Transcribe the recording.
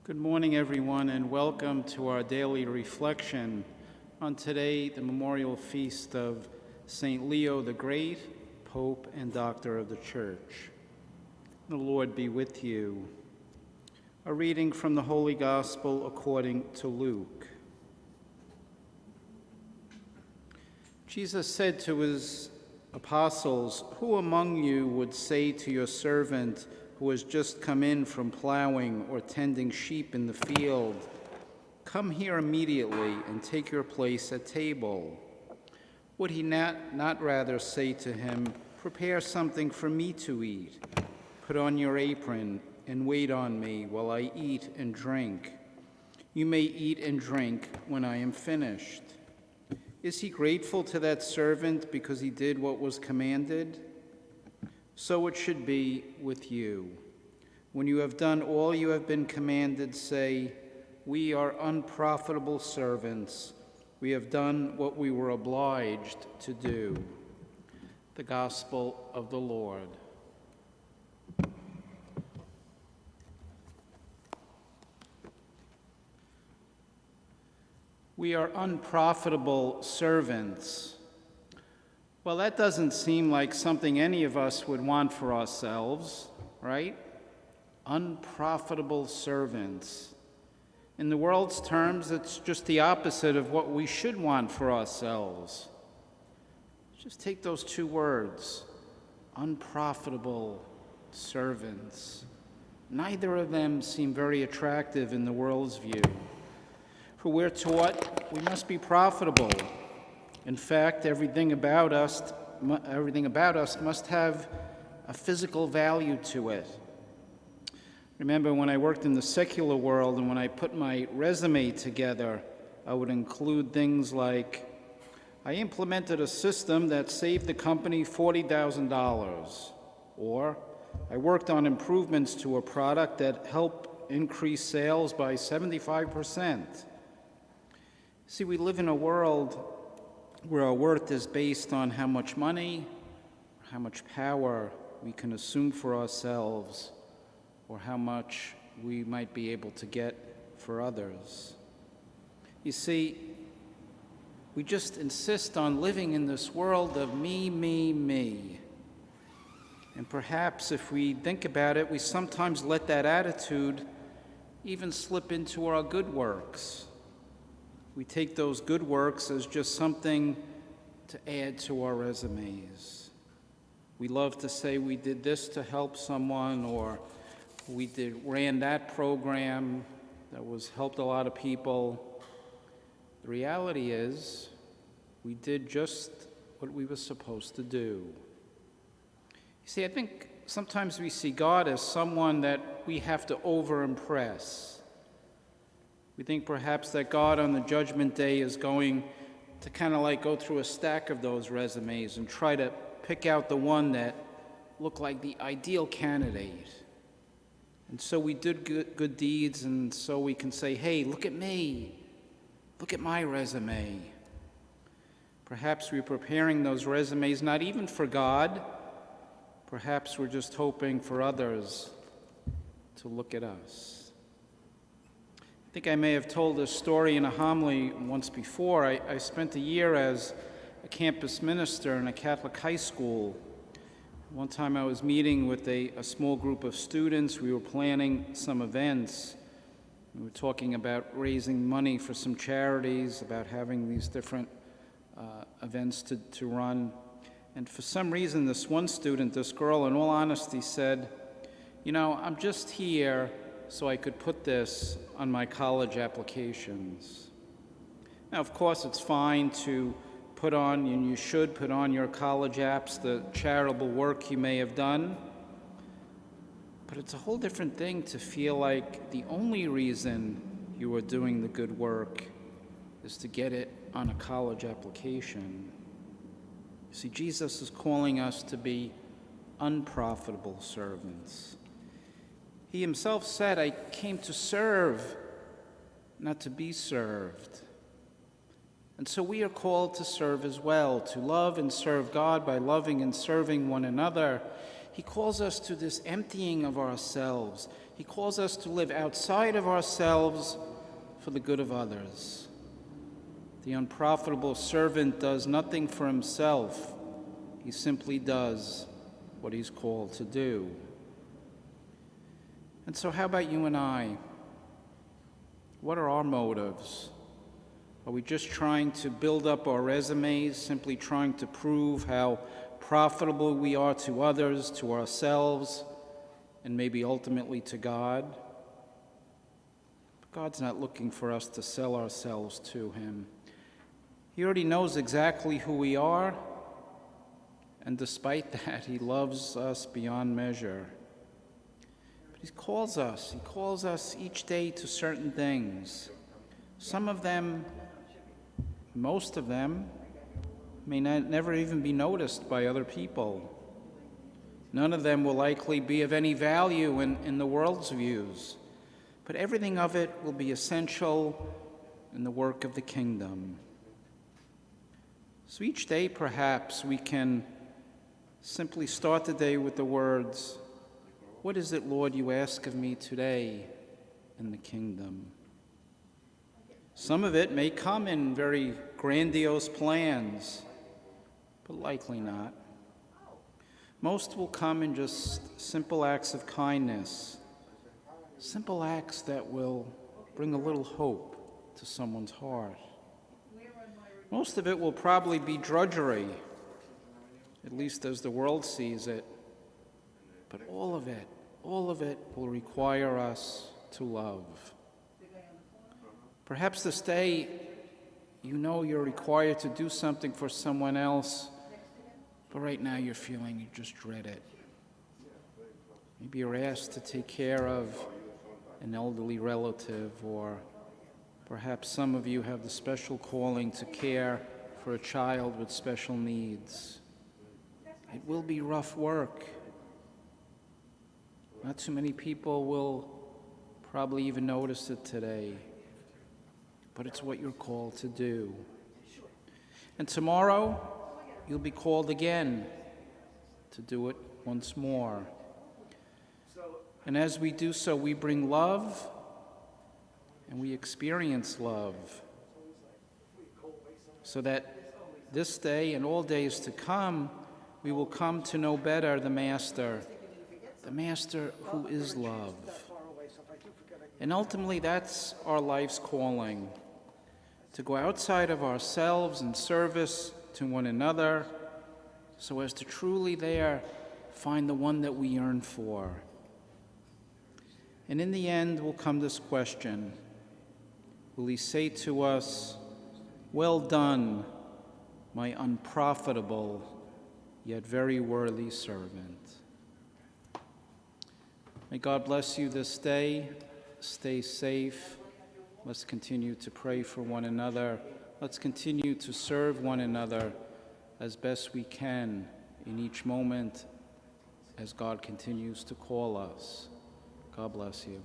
Good morning, everyone, and welcome to our daily reflection on today, the memorial feast of St. Leo the Great, Pope and Doctor of the Church. The Lord be with you. A reading from the Holy Gospel according to Luke. Jesus said to his apostles, "Who among you would say to your servant who has just come in from plowing or tending sheep in the field, 'Come here immediately and take your place at table'? Would he not rather say to him, 'Prepare something for me to eat. Put on your apron and wait on me while I eat and drink. You may eat and drink when I am finished'? Is he grateful to that servant because he did what was commanded? So it should be with you. When you have done all you have been commanded, say, 'We are unprofitable servants. We have done what we were obliged to do.'" The Gospel of the Lord. We are unprofitable servants. Well, that doesn't seem like something any of us would want for ourselves, right? Unprofitable servants. In the world's terms, it's just the opposite of what we should want for ourselves. Just take those two words, unprofitable servants. Neither of them seem very attractive in the world's view. For we're taught we must be profitable. In fact, everything about us must have a physical value to it. Remember when I worked in the secular world and when I put my resume together, I would include things like, "I implemented a system that saved the company $40,000, or "I worked on improvements to a product that helped increase sales by 75%. See, we live in a world where our worth is based on how much money, how much power we can assume for ourselves, or how much we might be able to get for others. You see, we just insist on living in this world of me, me, me. And perhaps if we think about it, we sometimes let that attitude even slip into our good works. We take those good works as just something to add to our resumes. We love to say we did this to help someone, or we ran that program that helped a lot of people. The reality is we did just what we were supposed to do. You see, I think sometimes we see God as someone that we have to over-impress. We think perhaps that God on the judgment day is going to kind of like go through a stack of those resumes and try to pick out the one that looked like the ideal candidate. And so we did good deeds, and so we can say, "Hey, look at me. Look at my resume." Perhaps we're preparing those resumes not even for God. Perhaps we're just hoping for others to look at us. I think I may have told this story in a homily once before. I spent a year as a campus minister in a Catholic high school. One time I was meeting with a small group of students. We were planning some events. We were talking about raising money for some charities, about having these different events to run. And for some reason, this one student, this girl, in all honesty, said, "I'm just here so I could put this on my college applications." Now, of course, it's fine to put on, and you should put on your college apps, the charitable work you may have done. But it's a whole different thing to feel like the only reason you are doing the good work is to get it on a college application. You see, Jesus is calling us to be unprofitable servants. He himself said, "I came to serve, not to be served." And so we are called to serve as well, to love and serve God by loving and serving one another, He calls us to this emptying of ourselves. He calls us to live outside of ourselves for the good of others. The unprofitable servant does nothing for himself. He simply does what he's called to do. And so how about you and I? What are our motives? Are we just trying to build up our resumes, simply trying to prove how profitable we are to others, to ourselves, and maybe ultimately to God? But God's not looking for us to sell ourselves to Him. He already knows exactly who we are, and despite that, He loves us beyond measure. But He calls us each day to certain things. Some of them, most of them, may never even be noticed by other people. None of them will likely be of any value in the world's views, but everything of it will be essential in the work of the kingdom. So each day, perhaps, we can simply start the day with the words, "What is it, Lord, you ask of me today in the kingdom?" Some of it may come in very grandiose plans, but likely not. Most will come in just simple acts of kindness, simple acts that will bring a little hope to someone's heart. Most of it will probably be drudgery, at least as the world sees it, but all of it will require us to love. Perhaps this day, you know you're required to do something for someone else, but right now you're feeling you just dread it. Maybe you're asked to take care of an elderly relative, or perhaps some of you have the special calling to care for a child with special needs. It will be rough work. Not too many people will probably even notice it today, but it's what you're called to do. And tomorrow, you'll be called again to do it once more. And as we do so, we bring love and we experience love, so that this day and all days to come, we will come to know better the Master who is love. And ultimately, that's our life's calling, to go outside of ourselves in service to one another, so as to truly there find the one that we yearn for. And in the end will come this question: will He say to us, "Well done, my unprofitable yet very worthy servant"? May God bless you this day. Stay safe. Let's continue to pray for one another. Let's continue to serve one another as best we can in each moment as God continues to call us. God bless you.